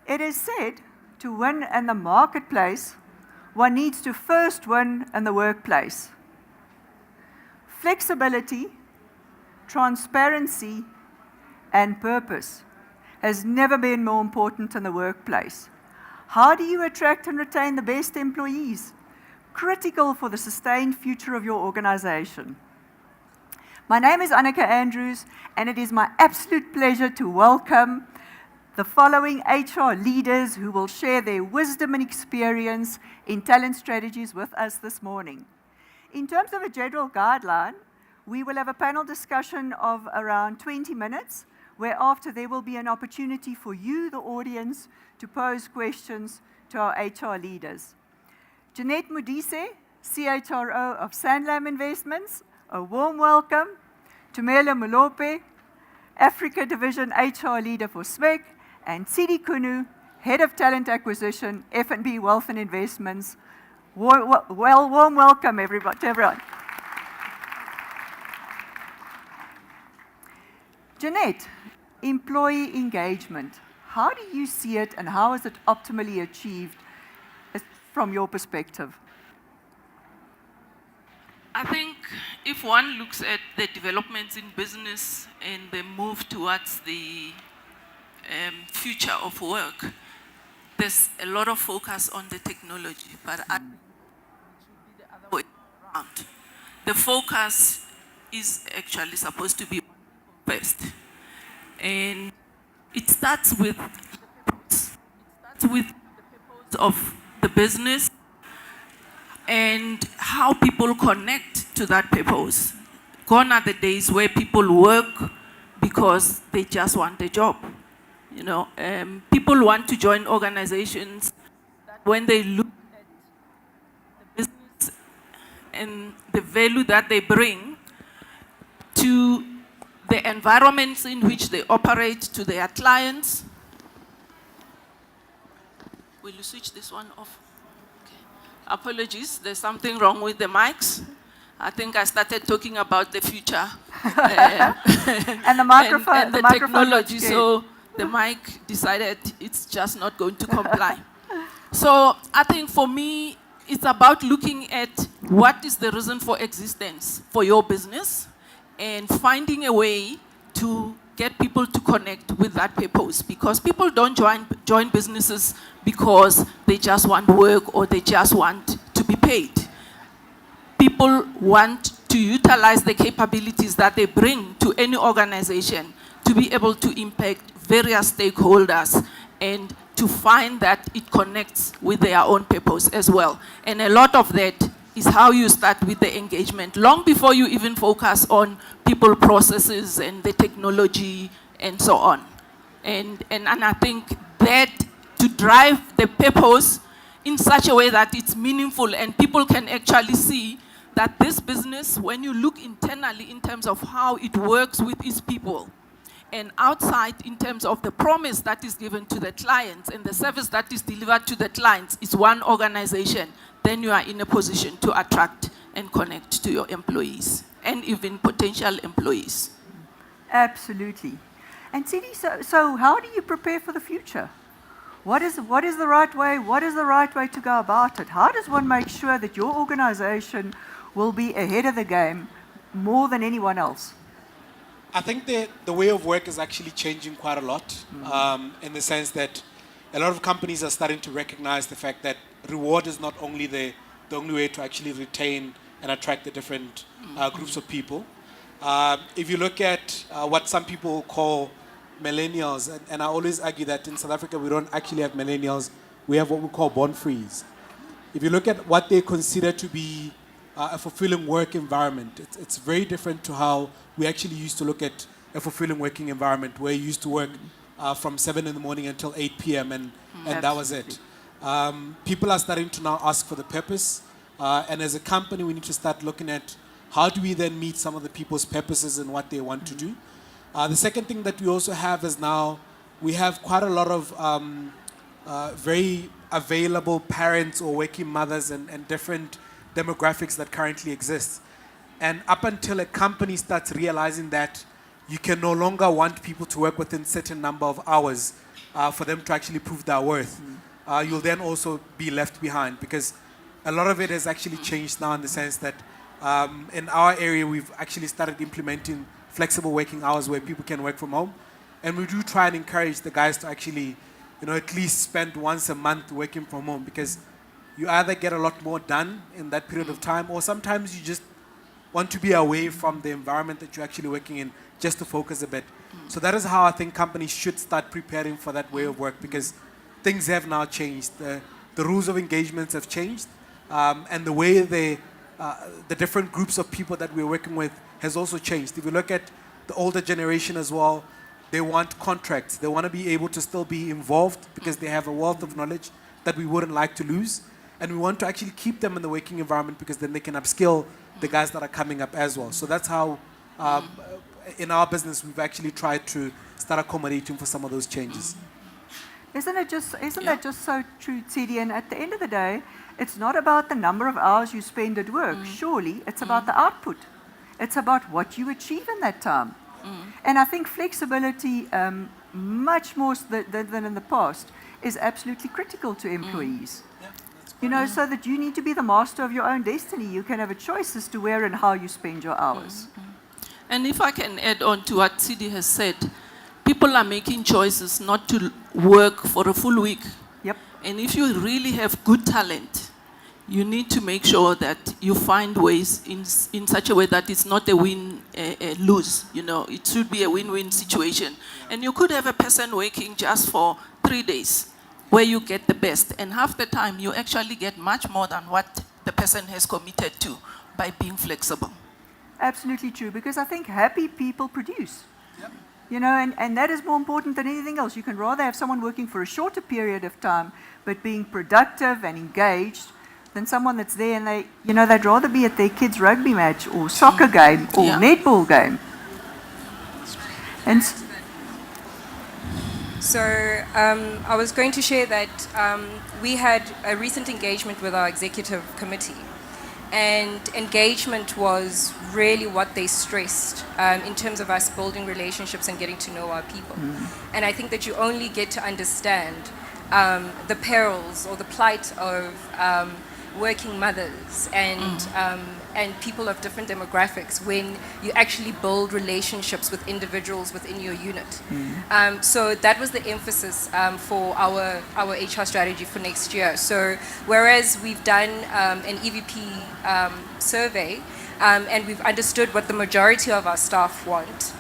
It is said to win in the marketplace, one needs to first win in the workplace. Flexibility, transparency, and purpose has never been more important in the workplace. How do you attract and retain the best employees? Critical for the sustained future of your organization. My name is Anneke Andrews, and it is my absolute pleasure to welcome the following HR leaders who will share their wisdom and experience in talent strategies with us this morning. In terms of a general guideline, we will have a panel discussion of around 20 minutes, whereafter there will be an opportunity for you, the audience, to pose questions to our HR leaders. Jeanett Modise, CHRO of Sanlam Investments, a warm welcome. Tumelo Molope, Africa Division HR Leader for SMEC, and Tshidi Khunou, Head of Talent Acquisition, FNB Wealth and Investments. Warm welcome, everybody, to everyone. Jeanett, employee engagement. How do you see it, and how is it optimally achieved from your perspective? I think if one looks at the developments in business and the move towards the future of work, there's a lot of focus on the technology, but I think it should be the other way around. The focus is actually supposed to be first, and it starts with the purpose. It starts with the purpose of the business and how people connect to that purpose. Gone are the days where people work because they just want a job. You know, people want to join organizations that when they look at the business and the value that they bring to the environments in which they operate, to their clients. Will you switch this one off? Okay. Apologies, there's something wrong with the mics. I think I started talking about the future. And the microphone, and the technology, so the mic decided it's just not going to comply. So I think for me, it's about looking at what is the reason for existence for your business and finding a way to get people to connect with that purpose, because people don't join businesses because they just want work or they just want to be paid. People want to utilize the capabilities that they bring to any organization to be able to impact various stakeholders and to find that it connects with their own purpose as well. And a lot of that is how you start with the engagement, long before you even focus on people, processes, and the technology, and so on. And I think that to drive the purpose in such a way that it's meaningful and people can actually see that this business, when you look internally in terms of how it works with its people, and outside in terms of the promise that is given to the clients and the service that is delivered to the clients, is one organization, then you are in a position to attract and connect to your employees and even potential employees. Absolutely. And Tshidi, so how do you prepare for the future? What is the right way? What is the right way to go about it? How does one make sure that your organization will be ahead of the game more than anyone else? I think the way of work is actually changing quite a lot, in the sense that a lot of companies are starting to recognize the fact that reward is not only the only way to actually retain and attract the different groups of people. If you look at what some people call millennials, and I always argue that in South Africa we don't actually have millennials, we have what we call born frees. If you look at what they consider to be a fulfilling work environment, it's very different to how we actually used to look at a fulfilling working environment, where you used to work from 7 in the morning until 8 p.m. and that was it. People are starting to now ask for the purpose, and as a company we need to start looking at how do we then meet some of the people's purposes and what they want to do. The second thing that we also have is now we have quite a lot of very available parents or working mothers and different demographics that currently exist. And up until a company starts realizing that you can no longer want people to work within a certain number of hours, for them to actually prove their worth, you'll then also be left behind, because a lot of it has actually changed now in the sense that in our area we've actually started implementing flexible working hours where people can work from home, and we do try and encourage the guys to actually, at least spend once a month working from home, because you either get a lot more done in that period of time, or sometimes you just want to be away from the environment that you're actually working in just to focus a bit. So that is how I think companies should start preparing for that way of work, because things have now changed. The rules of engagements have changed, and the way the different groups of people that we're working with has also changed. If you look at the older generation as well, they want contracts. They want to be able to still be involved because they have a wealth of knowledge that we wouldn't like to lose. And we want to actually keep them in the working environment, because then they can upskill the guys that are coming up as well. So that's how, in our business, we've actually tried to start accommodating for some of those changes. Isn't that just so true, Tshidi? And at the end of the day, it's not about the number of hours you spend at work. Surely, it's about the output. It's about what you achieve in that time. And I think flexibility, much more than in the past, is absolutely critical to employees. So that you need to be the master of your own destiny. You can have a choice as to where and how you spend your hours. And if I can add on to what Tshidi has said, people are making choices not to work for a full week. Yep. And if you really have good talent, you need to make sure that you find ways in such a way that it's not a win-lose. It should be a win-win situation. And you could have a person working just for 3 days, where you get the best. And half the time, you actually get much more than what the person has committed to by being flexible. Absolutely true, because I think happy people produce. Yep. And that is more important than anything else. You can rather have someone working for a shorter period of time, but being productive and engaged, than someone that's there and they'd rather be at their kids' rugby match or soccer game or netball game. And so I was going to share that we had a recent engagement with our executive committee, and engagement was really what they stressed in terms of us building relationships and getting to know our people. And I think that you only get to understand the perils or the plight of working mothers and people of different demographics when you actually build relationships with individuals within your unit. So that was the emphasis for our HR strategy for next year. So whereas we've done an EVP survey and we've understood what the majority of our staff want,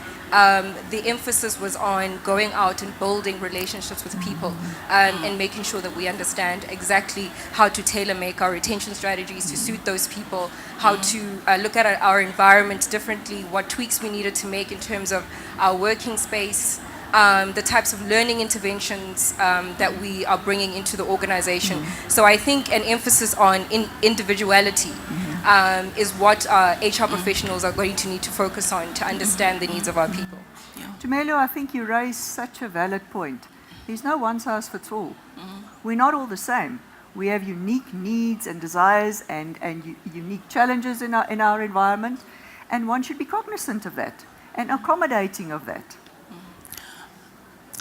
the emphasis was on going out and building relationships with people and making sure that we understand exactly how to tailor make our retention strategies to suit those people, how to look at our environment differently, what tweaks we needed to make in terms of our working space, the types of learning interventions that we are bringing into the organization. So I think an emphasis on individuality is what HR professionals are going to need to focus on to understand the needs of our people. Tumelo, I think you raise such a valid point. There's no one size fits all. We're not all the same. We have unique needs and desires and unique challenges in our environment, and one should be cognizant of that and accommodating of that.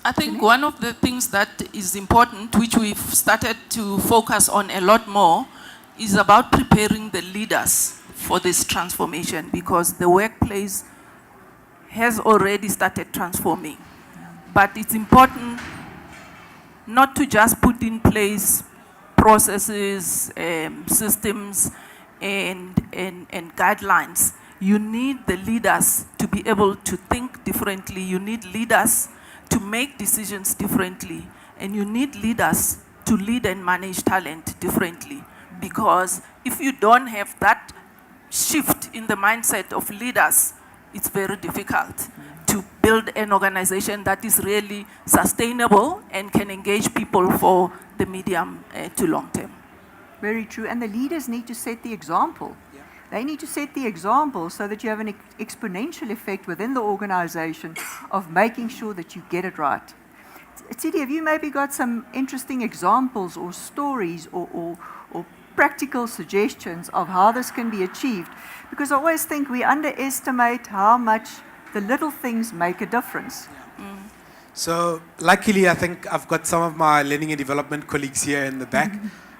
I think one of the things that is important, which we've started to focus on a lot more, is about preparing the leaders for this transformation, because the workplace has already started transforming. But it's important not to just put in place processes, systems, and guidelines. You need the leaders to be able to think differently. You need leaders to make decisions differently. And you need leaders to lead and manage talent differently. Because if you don't have that shift in the mindset of leaders, it's very difficult to build an organization that is really sustainable and can engage people for the medium to long term. Very true. And the leaders need to set the example. Yeah. They need to set the example so that you have an exponential effect within the organization of making sure that you get it right. Tshidi, have you maybe got some interesting examples or stories or practical suggestions of how this can be achieved? Because I always think we underestimate how much the little things make a difference. So luckily, I think I've got some of my learning and development colleagues here in the back.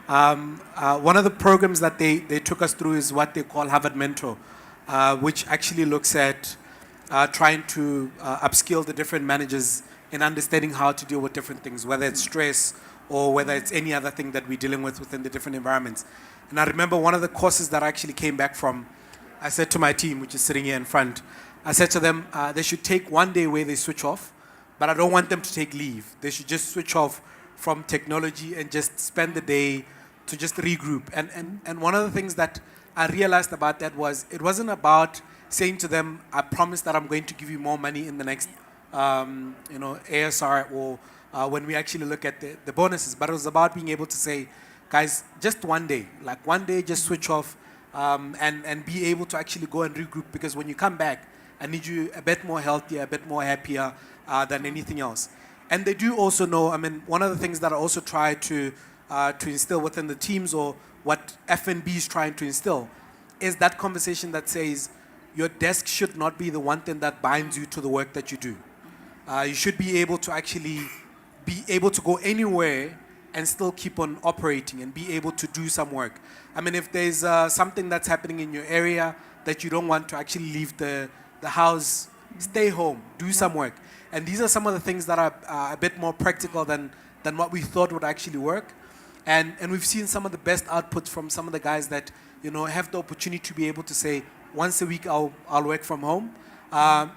One of the programs that they took us through is what they call Harvard Mentor, which actually looks at trying to upskill the different managers in understanding how to deal with different things, whether it's stress or whether it's any other thing that we're dealing with within the different environments. And I remember one of the courses that I actually came back from, I said to my team, which is sitting here in front, I said to them, they should take one day where they switch off, but I don't want them to take leave. They should just switch off from technology and just spend the day to just regroup. And one of the things that I realized about that was it wasn't about saying to them, I promise that I'm going to give you more money in the next ASR or when we actually look at the bonuses, but it was about being able to say, guys, just one day, like one day, just switch off and be able to actually go and regroup, because when you come back, I need you a bit more healthier, a bit more happier than anything else. And they do also know, I mean, one of the things that I also try to instill within the teams, or what FNB is trying to instill, is that conversation that says your desk should not be the one thing that binds you to the work that you do. You should be able to actually be able to go anywhere and still keep on operating and be able to do some work. I mean, if there's something that's happening in your area that you don't want to actually leave the house, stay home, do some work. And these are some of the things that are a bit more practical than what we thought would actually work. And we've seen some of the best outputs from some of the guys that, you know, have the opportunity to be able to say, once a week I'll work from home,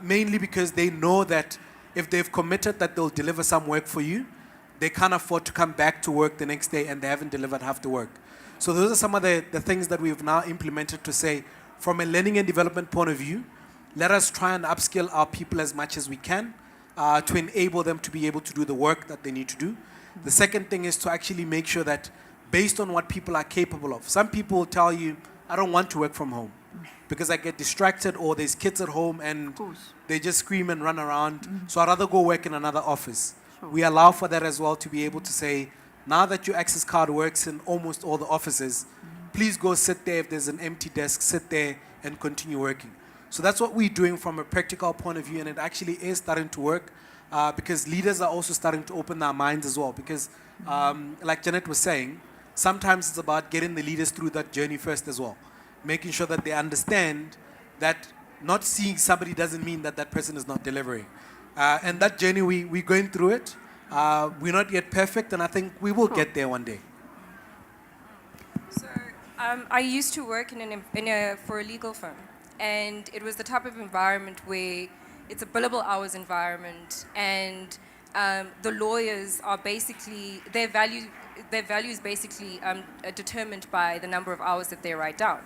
mainly because they know that if they've committed that they'll deliver some work for you, they can't afford to come back to work the next day and they haven't delivered half the work. So those are some of the things that we've now implemented to say, from a learning and development point of view, let us try and upskill our people as much as we can to enable them to be able to do the work that they need to do. The second thing is to actually make sure that based on what people are capable of. Some people will tell you, I don't want to work from home because I get distracted, or there's kids at home and they just scream and run around. So I'd rather go work in another office. We allow for that as well, to be able to say, now that your access card works in almost all the offices, please go sit there. If there's an empty desk, sit there and continue working. So that's what we're doing from a practical point of view, and it actually is starting to work because leaders are also starting to open their minds as well. Because like Jeanett was saying, sometimes it's about getting the leaders through that journey first as well. Making sure that they understand that not seeing somebody doesn't mean that that person is not delivering. And that journey, we're going through it. We're not yet perfect, and I think we will get there one day. So I used to work for a legal firm, and it was the type of environment where it's a billable hours environment, and the lawyers are basically, their value is basically determined by the number of hours that they write down.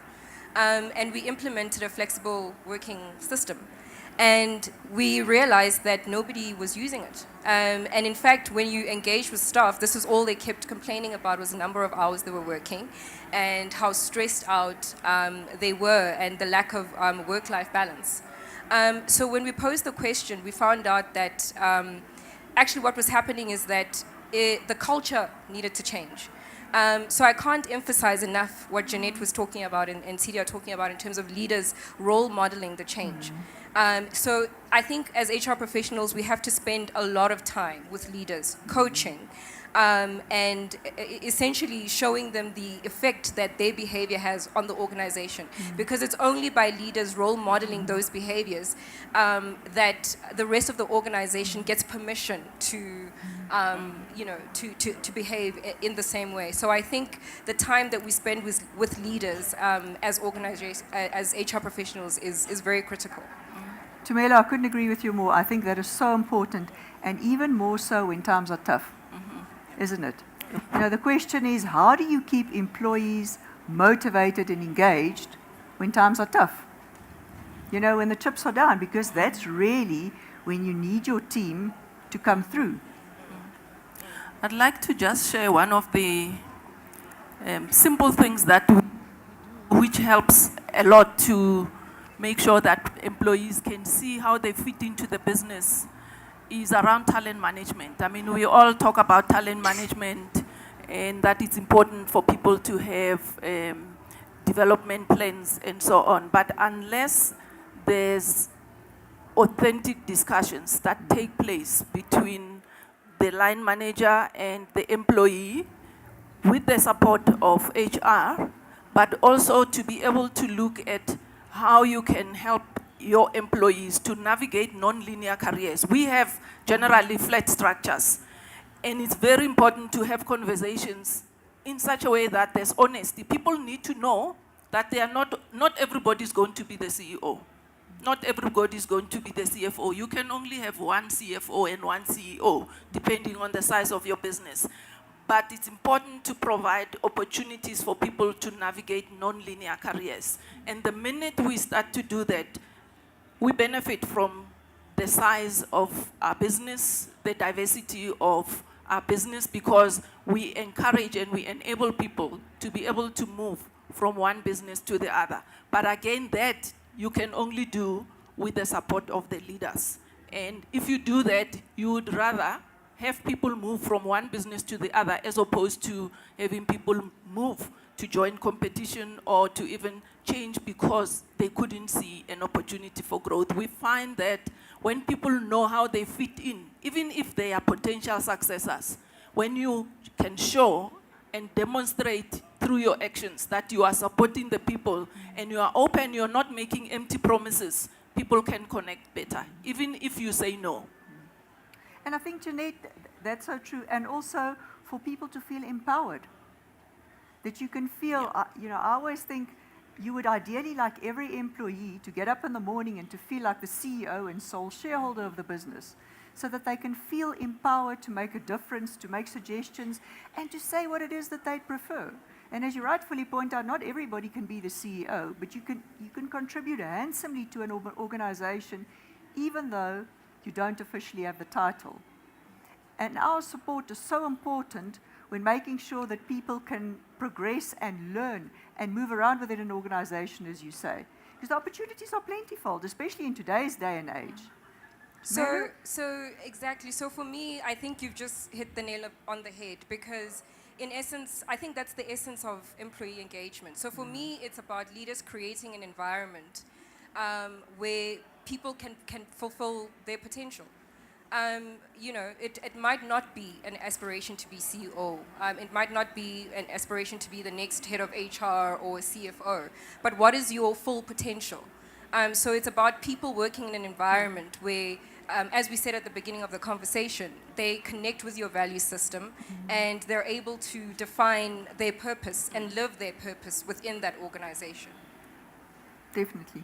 And we implemented a flexible working system. And we realized that nobody was using it. And in fact, when you engage with staff, this was all they kept complaining about, was the number of hours they were working and how stressed out they were, and the lack of work-life balance. So when we posed the question, we found out that actually what was happening is that the culture needed to change. So I can't emphasize enough what Jeanett was talking about and Tshidi are talking about in terms of leaders role modeling the change. So I think as HR professionals, we have to spend a lot of time with leaders, coaching, and essentially showing them the effect that their behavior has on the organization. Because it's only by leaders role modeling those behaviors that the rest of the organization gets permission to behave in the same way. So I think the time that we spend with leaders as organizations, as HR professionals, is very critical. Tumelo, I couldn't agree with you more. I think that is so important, and even more so when times are tough, isn't it? You know, the question is, how do you keep employees motivated and engaged when times are tough? You know, when the chips are down, because that's really when you need your team to come through. I'd like to just share one of the simple things which helps a lot to make sure that employees can see how they fit into the business, is around talent management. I mean, we all talk about talent management and that it's important for people to have development plans and so on. But unless there's authentic discussions that take place between the line manager and the employee with the support of HR, but also to be able to look at how you can help your employees to navigate non-linear careers. We have generally flat structures, and it's very important to have conversations in such a way that there's honesty. People need to know that they are not everybody is going to be the CEO. Not everybody is going to be the CFO. You can only have one CFO and one CEO, depending on the size of your business. But it's important to provide opportunities for people to navigate non-linear careers. And the minute we start to do that, we benefit from the size of our business, the diversity of our business, because we encourage and we enable people to be able to move from one business to the other. But again, that you can only do with the support of the leaders. And if you do that, you would rather have people move from one business to the other as opposed to having people move to join competition or to even change because they couldn't see an opportunity for growth. We find that when people know how they fit in, even if they are potential successors, when you can show and demonstrate through your actions that you are supporting the people and you are open, you're not making empty promises, people can connect better, even if you say no. And I think, Jeanette, that's so true. And also for people to feel empowered. That you can feel, I always think you would ideally like every employee to get up in the morning and to feel like the CEO and sole shareholder of the business, so that they can feel empowered to make a difference, to make suggestions, and to say what it is that they prefer. And as you rightfully point out, not everybody can be the CEO, but you can contribute handsomely to an organization, even though you don't officially have the title. And our support is so important when making sure that people can progress and learn and move around within an organization, as you say. Because the opportunities are plentiful, especially in today's day and age. So exactly. So for me, I think you've just hit the nail on the head, because in essence, I think that's the essence of employee engagement. So for me, it's about leaders creating an environment where people can fulfill their potential. It might not be an aspiration to be CEO. It might not be an aspiration to be the next head of HR or CFO. But what is your full potential? So it's about people working in an environment where, as we said at the beginning of the conversation, they connect with your value system and they're able to define their purpose and live their purpose within that organization. Definitely.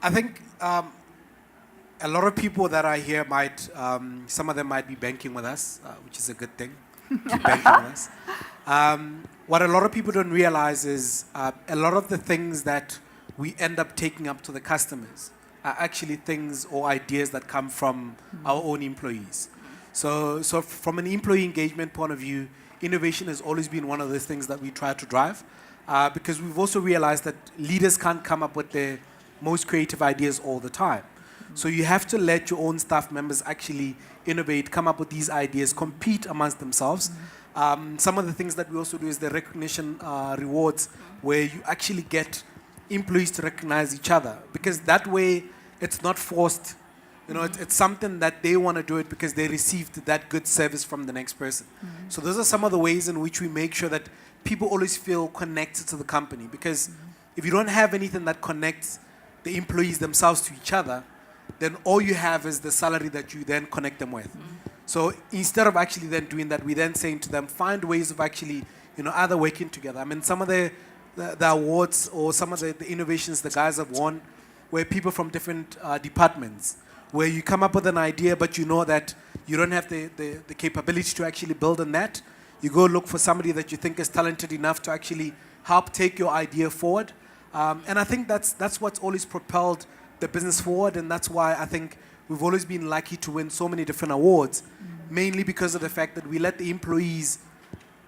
I think a lot of people that are here might, some of them might be banking with us, which is a good thing, keep banking with us. What a lot of people don't realize is a lot of the things that we end up taking up to the customers are actually things or ideas that come from our own employees. So from an employee engagement point of view, innovation has always been one of the things that we try to drive, because we've also realized that leaders can't come up with their most creative ideas all the time. So you have to let your own staff members actually innovate, come up with these ideas, compete amongst themselves. Some of the things that we also do is the recognition rewards, where you actually get employees to recognize each other, because that way it's not forced. It's something that they want to do it because they received that good service from the next person. So those are some of the ways in which we make sure that people always feel connected to the company, because if you don't have anything that connects the employees themselves to each other, then all you have is the salary that you then connect them with. So instead of actually then doing that, we then saying to them, find ways of actually, either working together. I mean, some of the awards or some of the innovations the guys have won were people from different departments, where you come up with an idea, but you know that you don't have the capability to actually build on that. You go look for somebody that you think is talented enough to actually help take your idea forward. And I think that's what's always propelled the business forward, and that's why I think we've always been lucky to win so many different awards, mainly because of the fact that we let the employees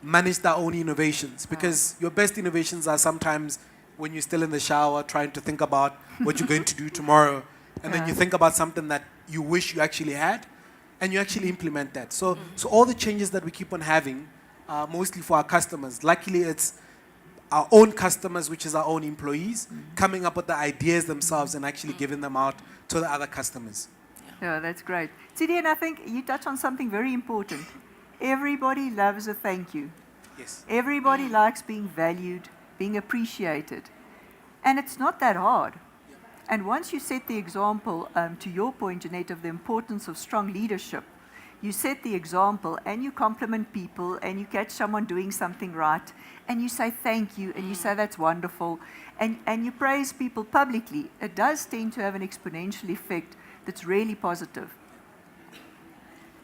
manage their own innovations, because your best innovations are sometimes when you're still in the shower trying to think about what you're going to do tomorrow, and then you think about something that you wish you actually had, and you actually implement that. So all the changes that we keep on having, mostly for our customers, luckily it's our own customers, which is our own employees, coming up with the ideas themselves and actually giving them out to the other customers. Yeah, that's great. Tshidi, and I think you touch on something very important. Everybody loves a thank you. Yes. Everybody likes being valued, being appreciated. And it's not that hard. And once you set the example, to your point, Jeanett, of the importance of strong leadership, you set the example and you compliment people and you catch someone doing something right and you say thank you and you say that's wonderful and you praise people publicly, it does tend to have an exponential effect that's really positive.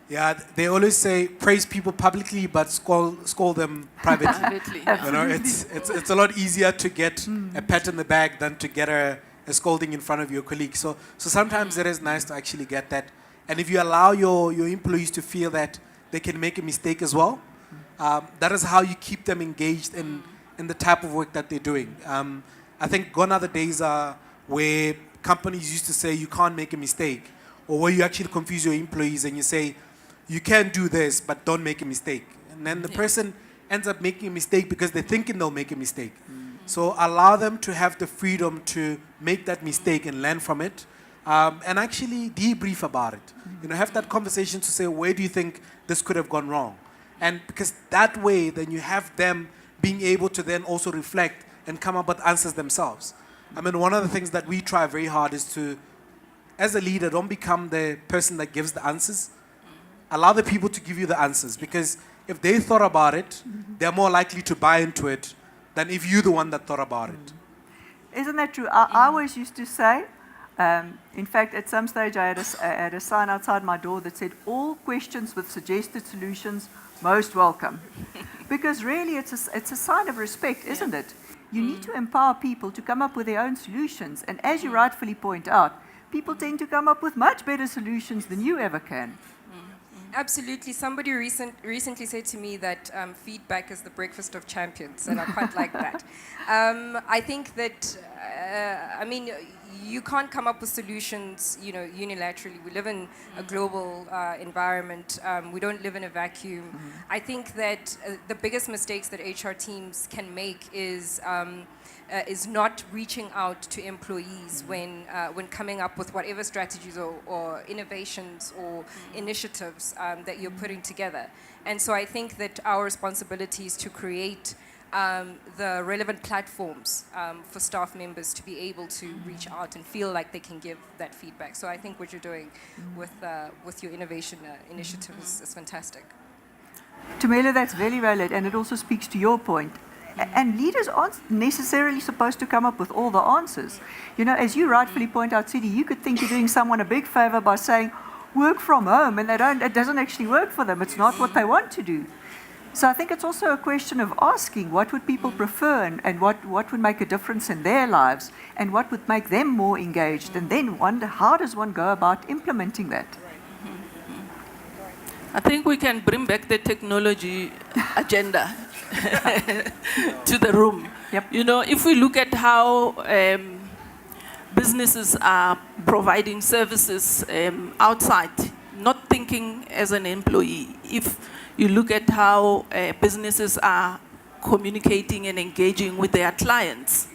Yeah, they always say praise people publicly, but scold them privately. Privately, You know, it's a lot easier to get a pat in the back than to get a scolding in front of your colleagues. So sometimes it is nice to actually get that. And if you allow your employees to feel that they can make a mistake as well, that is how you keep them engaged in the type of work that they're doing. I think gone are the days where companies used to say you can't make a mistake, or where you actually confuse your employees and you say, you can do this, but don't make a mistake. And then the person ends up making a mistake because they're thinking they'll make a mistake. So allow them to have the freedom to make that mistake and learn from it, and actually debrief about it. You know, have that conversation to say, where do you think this could have gone wrong? And because that way, then you have them being able to then also reflect and come up with answers themselves. I mean, one of the things that we try very hard is to, as a leader, don't become the person that gives the answers. Allow the people to give you the answers, because if they thought about it, they're more likely to buy into it than if you're the one that thought about it. Isn't that true? I always used to say, in fact, at some stage I had a sign outside my door that said, all questions with suggested solutions, most welcome. Because really it's a sign of respect, isn't it? You need to empower people to come up with their own solutions. And as you rightfully point out, people tend to come up with much better solutions than you ever can. Absolutely. Somebody recently said to me that feedback is the breakfast of champions, and I quite like that. I think that, I mean, you can't come up with solutions, you know, unilaterally. We live in a global environment. We don't live in a vacuum. I think that the biggest mistakes that HR teams can make is not reaching out to employees when coming up with whatever strategies or innovations or initiatives that you're putting together. And so I think that our responsibility is to create the relevant platforms for staff members to be able to reach out and feel like they can give that feedback. So I think what you're doing with your innovation initiative is fantastic. Tumelo, that's very valid, and it also speaks to your point. And leaders aren't necessarily supposed to come up with all the answers. You know, as you rightfully point out, Tshidi, you could think you're doing someone a big favor by saying, work from home, and it doesn't actually work for them. It's not what they want to do. So I think it's also a question of asking what would people prefer and what would make a difference in their lives and what would make them more engaged, and then wonder how does one go about implementing that? I think we can bring back the technology agenda to the room. Yep. You know, if we look at how businesses are providing services outside, not thinking as an employee, if you look at how businesses are communicating and engaging with their clients,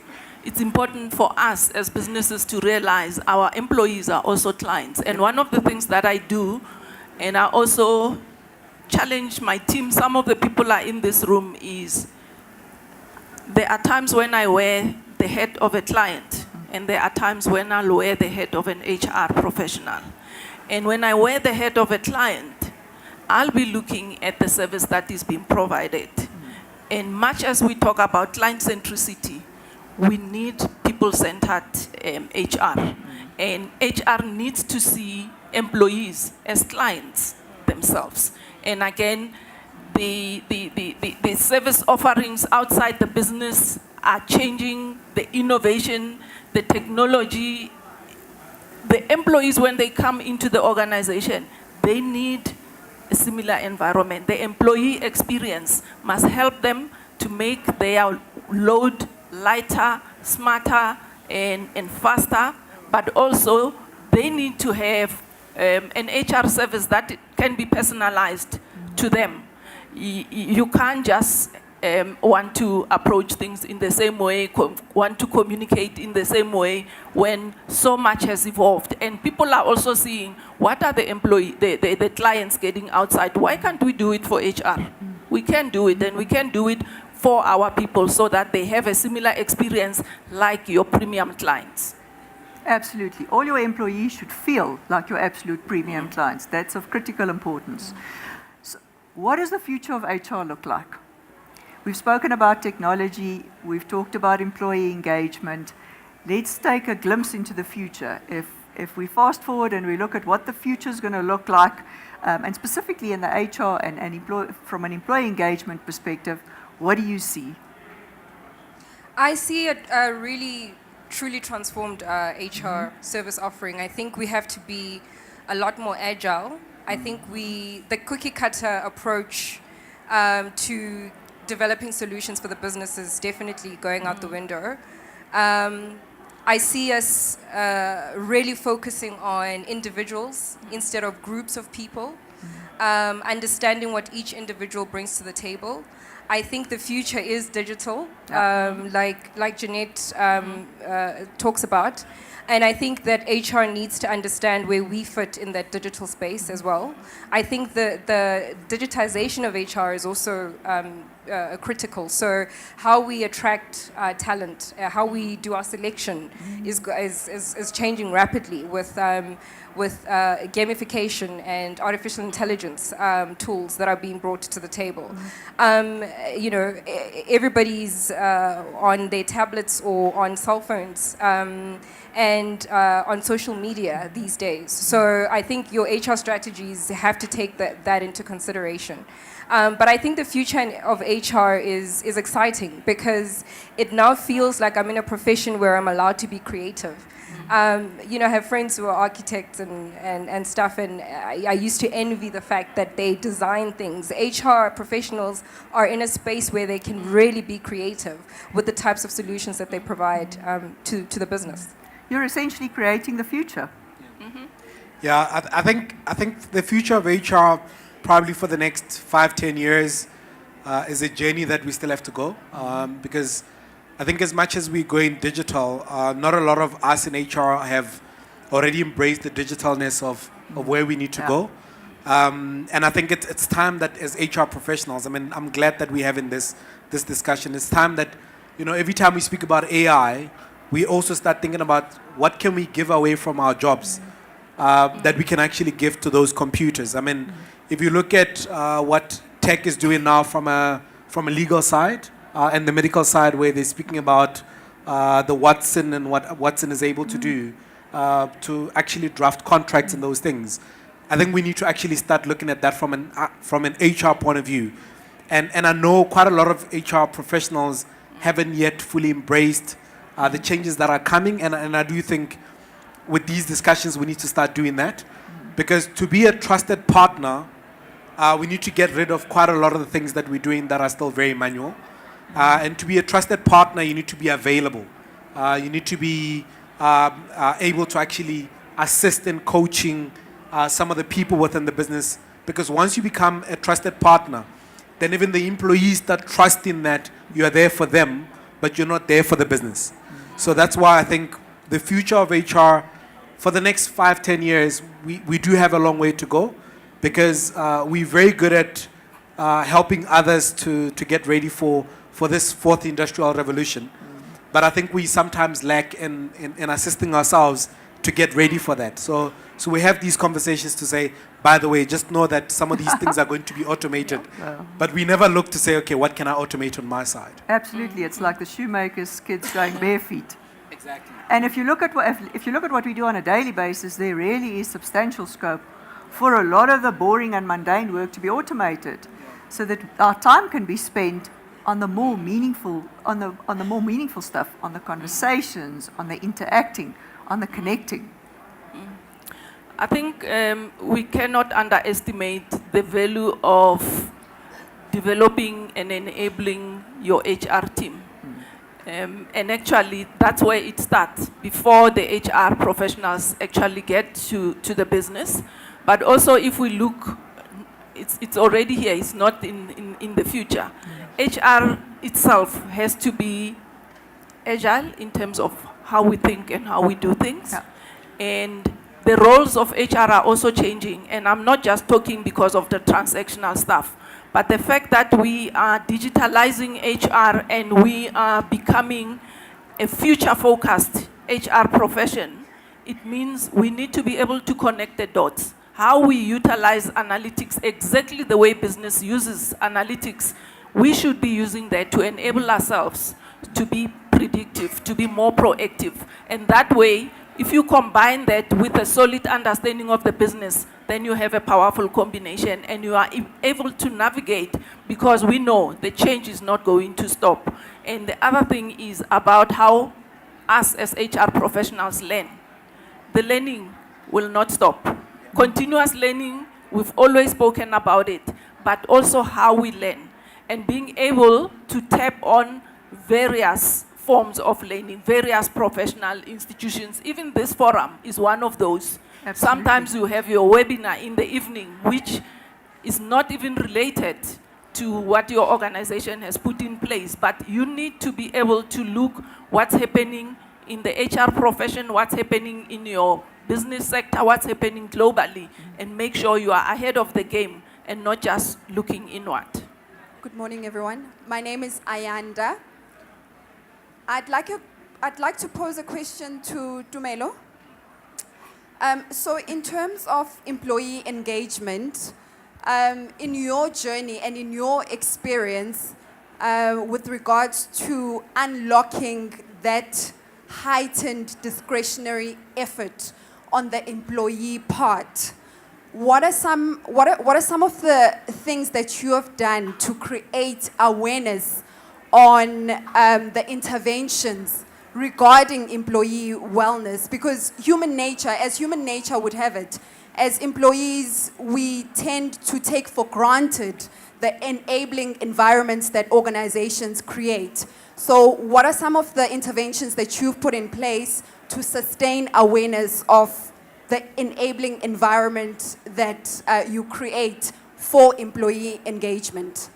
it's important for us as businesses to realize our employees are also clients. And one of the things that I do, and I also challenge my team, some of the people are in this room, is there are times when I wear the head of a client, and there are times when I'll wear the head of an HR professional. And when I wear the head of a client, I'll be looking at the service that is being provided. And much as we talk about client centricity, we need people-centered HR. And HR needs to see employees as clients themselves. And again, the service offerings outside the business are changing, the innovation, the technology. The employees, when they come into the organization, they need a similar environment. The employee experience must help them to make their load lighter, smarter, and faster, but also they need to have an HR service that can be personalized to them. You can't just want to approach things in the same way, want to communicate in the same way when so much has evolved. And people are also seeing what are the clients getting outside. Why can't we do it for HR? We can do it, and we can do it for our people so that they have a similar experience like your premium clients. Absolutely. All your employees should feel like your absolute premium clients. That's of critical importance. So what does the future of HR look like? We've spoken about technology. We've talked about employee engagement. Let's take a glimpse into the future. If we fast forward and we look at what the future is going to look like, and specifically in the HR and from an employee engagement perspective, what do you see? I see a really truly transformed HR service offering. I think we have to be a lot more agile. I think the cookie cutter approach to developing solutions for the business is definitely going out the window. I see us really focusing on individuals instead of groups of people, understanding what each individual brings to the table. I think the future is digital, like Jeanett talks about. And I think that HR needs to understand where we fit in that digital space as well. I think the digitization of HR is also critical. So how we attract talent, how we do our selection is changing rapidly with gamification and artificial intelligence tools that are being brought to the table. You know, everybody's on their tablets or on cell phones and on social media these days. So I think your HR strategies have to take that into consideration. But I think the future of HR is exciting because it now feels like I'm in a profession where I'm allowed to be creative. You know, I have friends who are architects and stuff, and I used to envy the fact that they design things. HR professionals are in a space where they can really be creative with the types of solutions that they provide to the business. You're essentially creating the future. Yeah, I think the future of HR probably for the next 5-10 years is a journey that we still have to go because I think as much as we're going digital, not a lot of us in HR have already embraced the digitalness of where we need to go. And I think it's time that as HR professionals, I mean, I'm glad that we're having this discussion. It's time that, you know, every time we speak about AI, we also start thinking about what can we give away from our jobs that we can actually give to those computers. I mean, if you look at what tech is doing now from a legal side and the medical side, where they're speaking about the Watson and what Watson is able to do to actually draft contracts and those things, I think we need to actually start looking at that from an HR point of view. And I know quite a lot of HR professionals haven't yet fully embraced the changes that are coming, and I do think with these discussions we need to start doing that, because to be a trusted partner, we need to get rid of quite a lot of the things that we're doing that are still very manual. And to be a trusted partner, you need to be available. You need to be able to actually assist in coaching some of the people within the business, because once you become a trusted partner, then even the employees start trusting that you are there for them, but you're not there for the business. So that's why I think the future of HR for the next 5-10 years, we do have a long way to go, because we're very good at helping others to get ready for this fourth industrial revolution. But I think we sometimes lack in assisting ourselves to get ready for that. So we have these conversations to say, by the way, just know that some of these things are going to be automated. But we never look to say, okay, what can I automate on my side? Absolutely, it's like the shoemaker's kids going bare feet. Exactly. And if you look at what we do on a daily basis, there really is substantial scope for a lot of the boring and mundane work to be automated, so that our time can be spent on the more meaningful, on the more meaningful stuff, on the conversations, on the interacting, on the connecting. I think we cannot underestimate the value of developing and enabling your HR team. And actually, that's where it starts, before the HR professionals actually get to the business. But also, if we look, it's already here, it's not in the future. HR itself has to be agile in terms of how we think and how we do things. Yeah. And the roles of HR are also changing. And I'm not just talking because of the transactional stuff, but the fact that we are digitalizing HR and we are becoming a future-focused HR profession, it means we need to be able to connect the dots. How we utilize analytics exactly the way business uses analytics, we should be using that to enable ourselves to be predictive, to be more proactive. And that way, if you combine that with a solid understanding of the business, then you have a powerful combination and you are able to navigate, because we know the change is not going to stop. And the other thing is about how us as HR professionals learn. The learning will not stop. Continuous learning, we've always spoken about it, but also how we learn and being able to tap on various forms of learning, various professional institutions. Even this forum is one of those. Absolutely. Sometimes you have your webinar in the evening, which is not even related to what your organization has put in place, but you need to be able to look what's happening in the HR profession, what's happening in your business sector, what's happening globally, and make sure you are ahead of the game and not just looking inward. Good morning, everyone. My name is Ayanda. I'd like to pose a question to Tumelo. So in terms of employee engagement, in your journey and in your experience with regards to unlocking that heightened discretionary effort on the employee part, what are some of the things that you have done to create awareness on the interventions regarding employee wellness? Because human nature would have it, as employees, we tend to take for granted the enabling environments that organizations create. So what are some of the interventions that you've put in place to sustain awareness of the enabling environment that you create for employee engagement?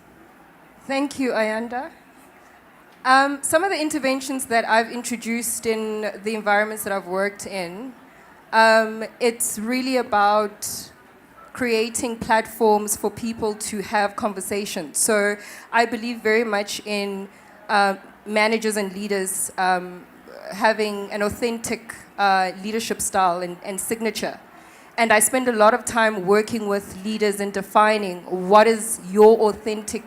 Thank you, Ayanda. Some of the interventions that I've introduced in the environments that I've worked in, it's really about creating platforms for people to have conversations. So I believe very much in managers and leaders having an authentic leadership style and signature. And I spend a lot of time working with leaders in defining what is your authentic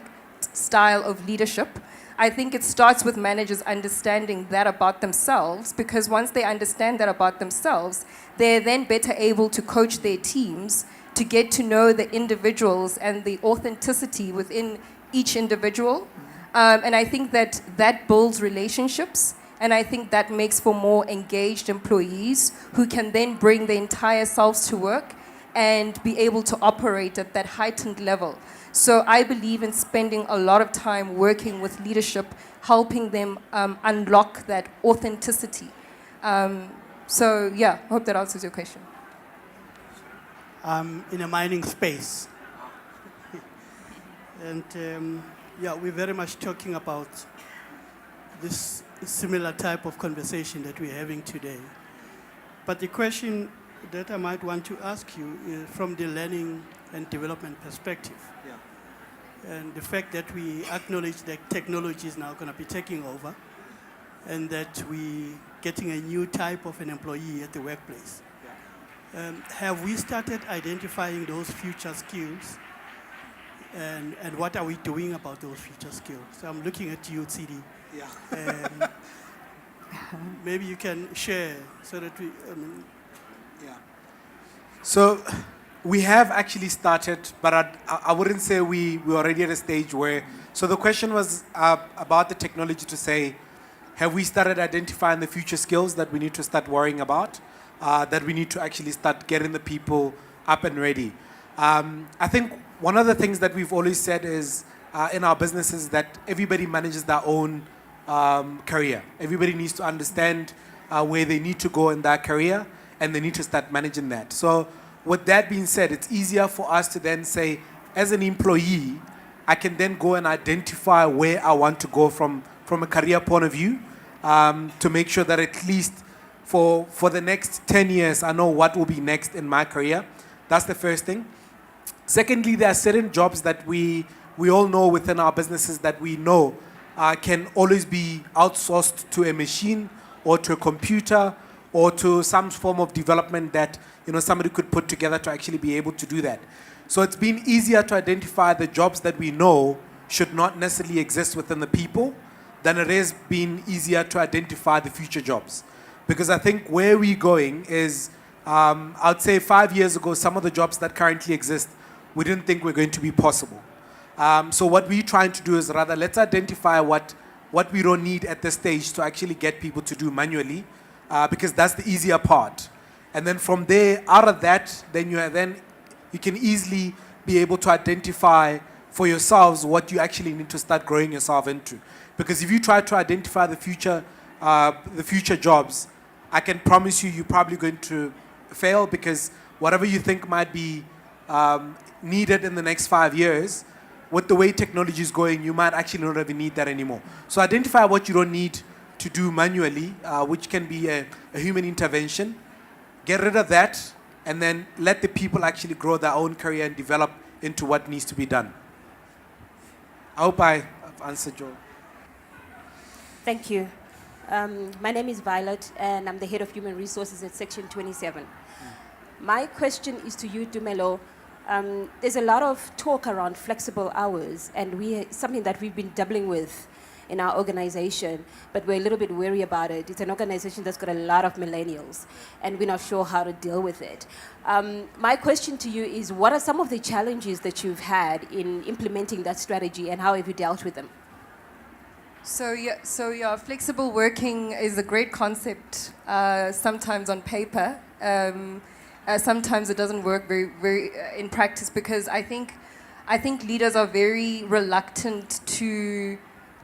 style of leadership. I think it starts with managers understanding that about themselves, because once they understand that about themselves, they're then better able to coach their teams to get to know the individuals and the authenticity within each individual. And I think that builds relationships, and I think that makes for more engaged employees who can then bring their entire selves to work and be able to operate at that heightened level. So I believe in spending a lot of time working with leadership, helping them unlock that authenticity. So yeah, I hope that answers your question. In a mining space. And yeah, we're very much talking about this similar type of conversation that we're having today. But the question that I might want to ask you is from the learning and development perspective. Yeah. And the fact that we acknowledge that technology is now going to be taking over, and that we're getting a new type of an employee at the workplace. Yeah. Have we started identifying those future skills? And what are we doing about those future skills? So I'm looking at you, Tshidi. Yeah. Maybe you can share so that we, Yeah. So we have actually started, but I wouldn't say we're already at a stage where, so the question was about the technology to say, have we started identifying the future skills that we need to start worrying about, that we need to actually start getting the people up and ready? I think one of the things that we've always said is in our businesses that everybody manages their own career. Everybody needs to understand where they need to go in their career, and they need to start managing that. So with that being said, it's easier for us to then say, as an employee, I can then go and identify where I want to go from a career point of view, to make sure that at least for the next 10 years, I know what will be next in my career. That's the first thing. Secondly, there are certain jobs that we all know within our businesses that we know can always be outsourced to a machine or to a computer or to some form of development that somebody could put together to actually be able to do that. So it's been easier to identify the jobs that we know should not necessarily exist within the people than it has been easier to identify the future jobs. Because I think where we're going is, I'd say 5 years ago, some of the jobs that currently exist, we didn't think were going to be possible. So what we're trying to do is rather let's identify what we don't need at this stage to actually get people to do manually, because that's the easier part. And then from there, out of that, then you can easily be able to identify for yourselves what you actually need to start growing yourself into. Because if you try to identify the future jobs, I can promise you're probably going to fail, because whatever you think might be needed in the next 5 years, with the way technology is going, you might actually not even need that anymore. So identify what you don't need to do manually, which can be a human intervention. Get rid of that, and then let the people actually grow their own career and develop into what needs to be done. I hope I've answered your... Thank you. My name is Violet, and I'm the head of human resources at Section 27. My question is to you, Tumelo. There's a lot of talk around flexible hours, and something that we've been dabbling with in our organization, but we're a little bit wary about it. It's an organization that's got a lot of millennials, and we're not sure how to deal with it. My question to you is, what are some of the challenges that you've had in implementing that strategy, and how have you dealt with them? So flexible working is a great concept, sometimes on paper. Sometimes it doesn't work very in practice, because I think leaders are very reluctant to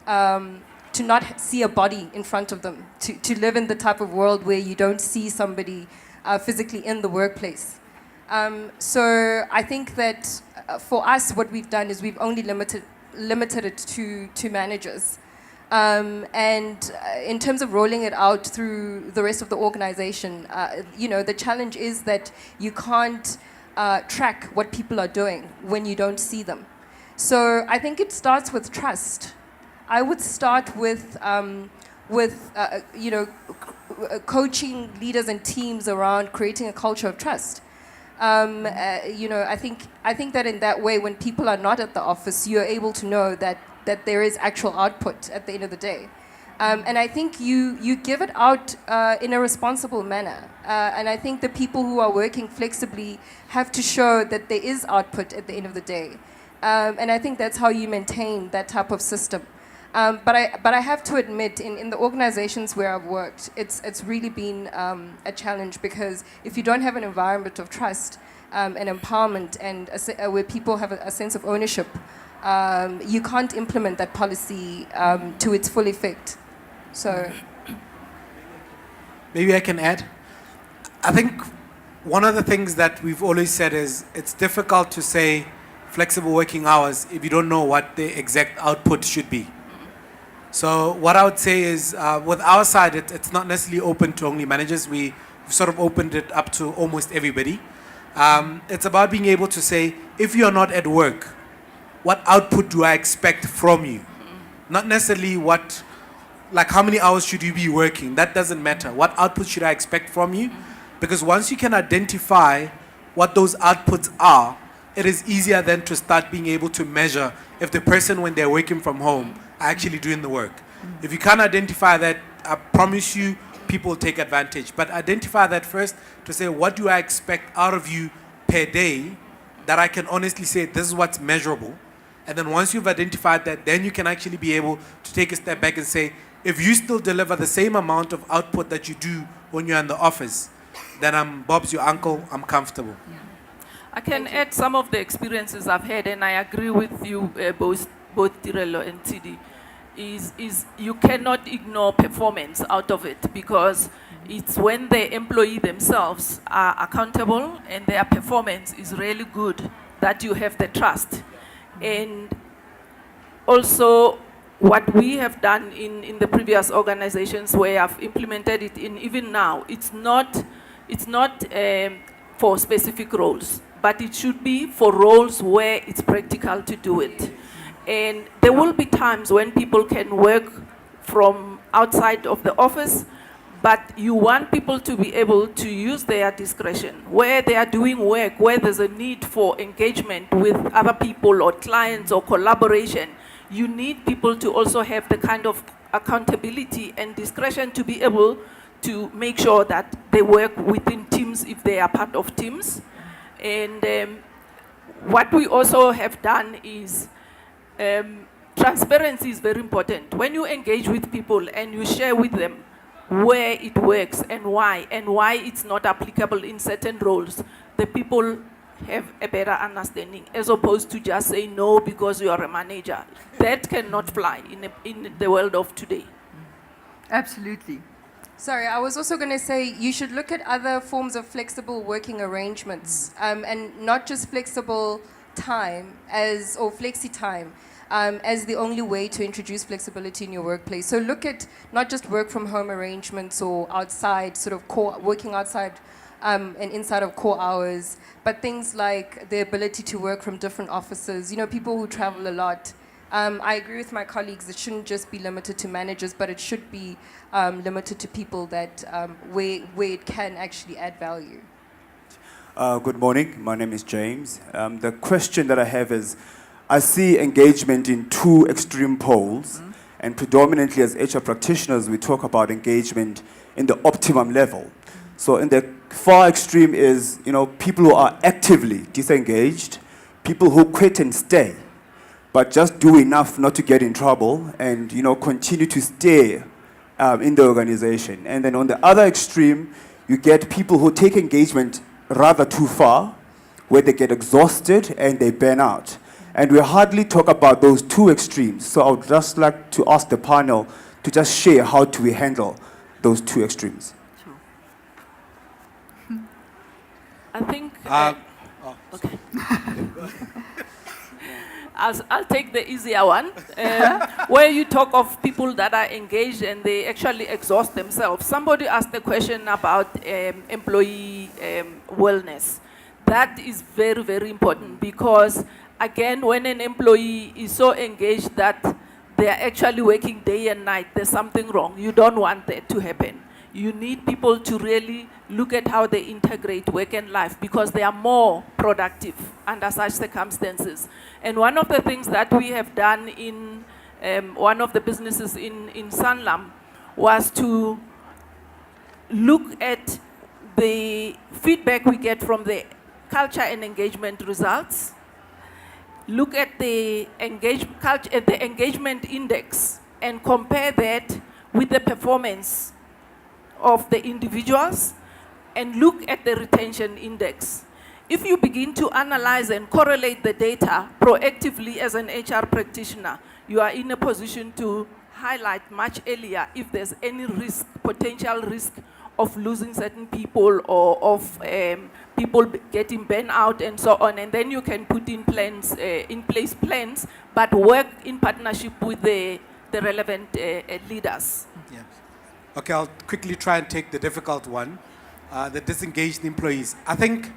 not see a body in front of them, to live in the type of world where you don't see somebody physically in the workplace. So I think that for us, what we've done is we've only limited it to managers. And in terms of rolling it out through the rest of the organization, the challenge is that you can't track what people are doing when you don't see them. So I think it starts with trust. I would start with coaching leaders and teams around creating a culture of trust. I think that in that way, when people are not at the office, you're able to know that there is actual output at the end of the day. And I think you give it out in a responsible manner. And I think the people who are working flexibly have to show that there is output at the end of the day. And I think that's how you maintain that type of system. But I have to admit, in the organizations where I've worked, it's really been a challenge, because if you don't have an environment of trust and empowerment, and where people have a sense of ownership, you can't implement that policy to its full effect. So maybe I can add. I think one of the things that we've always said is it's difficult to say flexible working hours if you don't know what the exact output should be. So what I would say is, with our side, it's not necessarily open to only managers. We've sort of opened it up to almost everybody. It's about being able to say, if you're not at work, what output do I expect from you? Not necessarily how many hours should you be working? That doesn't matter. What output should I expect from you? Because once you can identify what those outputs are, it is easier then to start being able to measure if the person, when they're working from home, are actually doing the work. If you can't identify that, I promise you, people will take advantage. But identify that first to say, what do I expect out of you per day, that I can honestly say, this is what's measurable. And then once you've identified that, then you can actually be able to take a step back and say, if you still deliver the same amount of output that you do when you're in the office, then I'm Bob's your uncle, I'm comfortable. Yeah. I can add some of the experiences I've had, and I agree with you, both Tirelo and Tshidi, is you cannot ignore performance out of it, because it's when the employee themselves are accountable and their performance is really good that you have the trust. And also what we have done in the previous organizations where I've implemented it in even now, it's not for specific roles, but it should be for roles where it's practical to do it. And there will be times when people can work from outside of the office, but you want people to be able to use their discretion where they are doing work, where there's a need for engagement with other people or clients or collaboration. You need people to also have the kind of accountability and discretion to be able to make sure that they work within teams if they are part of teams. And what we also have done is transparency is very important. When you engage with people and you share with them where it works and why it's not applicable in certain roles, the people have a better understanding, as opposed to just say no because you are a manager. That cannot fly in the world of today. Absolutely. Sorry, I was also going to say you should look at other forms of flexible working arrangements, and not just flexible time or flexi time as the only way to introduce flexibility in your workplace. So look at not just work from home arrangements or outside, sort of working outside and inside of core hours, but things like the ability to work from different offices. You know, people who travel a lot. I agree with my colleagues, it shouldn't just be limited to managers, but it should be limited to people that where it can actually add value. Good morning, my name is James. The question that I have is, I see engagement in two extreme poles, and predominantly as HR practitioners, we talk about engagement in the optimum level. So in the far extreme is, people who are actively disengaged, people who quit and stay, but just do enough not to get in trouble and, continue to stay in the organization. And then on the other extreme, you get people who take engagement rather too far, where they get exhausted and they burn out. And we hardly talk about those two extremes. So I would just like to ask the panel to just share how do we handle those two extremes. I think... okay. I'll take the easier one, where you talk of people that are engaged and they actually exhaust themselves. Somebody asked the question about employee wellness. That is very, very important because, again, when an employee is so engaged that they are actually working day and night, there's something wrong. You don't want that to happen. You need people to really look at how they integrate work and life because they are more productive under such circumstances. And one of the things that we have done in one of the businesses in Sanlam was to look at the feedback we get from the culture and engagement results, look at the engagement index and compare that with the performance of the individuals, and look at the retention index. If you begin to analyze and correlate the data proactively as an HR practitioner, you are in a position to highlight much earlier if there's any risk, potential risk of losing certain people or of people getting burnt out and so on. And then you can put in place plans, but work in partnership with the relevant leaders. Yeah. Okay, I'll quickly try and take the difficult one, the disengaged employees. I think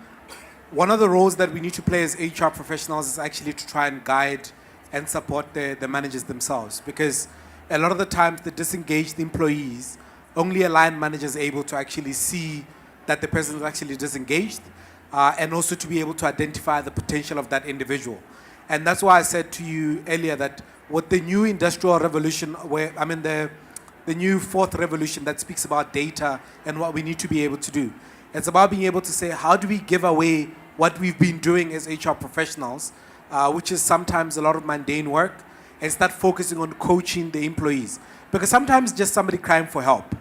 one of the roles that we need to play as HR professionals is actually to try and guide and support the managers themselves, because a lot of the times the disengaged employees, only a line manager is able to actually see that the person is actually disengaged and also to be able to identify the potential of that individual. And that's why I said to you earlier that with the new industrial revolution, the new fourth revolution that speaks about data and what we need to be able to do. It's about being able to say, how do we give away what we've been doing as HR professionals, which is sometimes a lot of mundane work, and start focusing on coaching the employees. Because sometimes it's just somebody crying for help.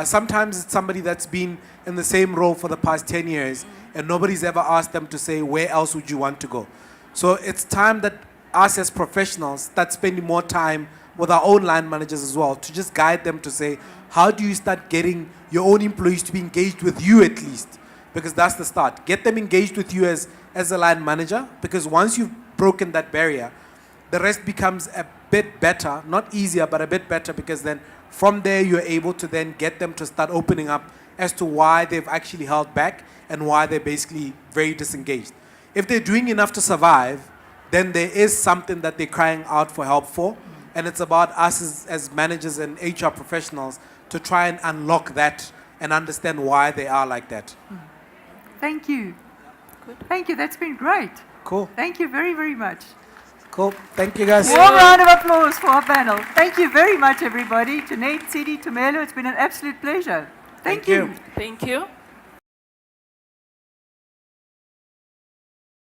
Sometimes it's somebody that's been in the same role for the past 10 years, and nobody's ever asked them to say, where else would you want to go? So it's time that us as professionals start spending more time with our own line managers as well, to just guide them to say, how do you start getting your own employees to be engaged with you at least? Because that's the start. Get them engaged with you as a line manager, because once you've broken that barrier, the rest becomes a bit better, not easier, but a bit better, because then from there you're able to then get them to start opening up as to why they've actually held back and why they're basically very disengaged. If they're doing enough to survive, then there is something that they're crying out for help for, and it's about us as managers and HR professionals to try and unlock that and understand why they are like that. Thank you. Thank you. That's been great. Cool. Thank you very, very much. Cool. Thank you, guys. Warm round of applause for our panel. Thank you very much, everybody. Jeanett, Tshidi, Tumelo, it's been an absolute pleasure. Thank you. Thank you.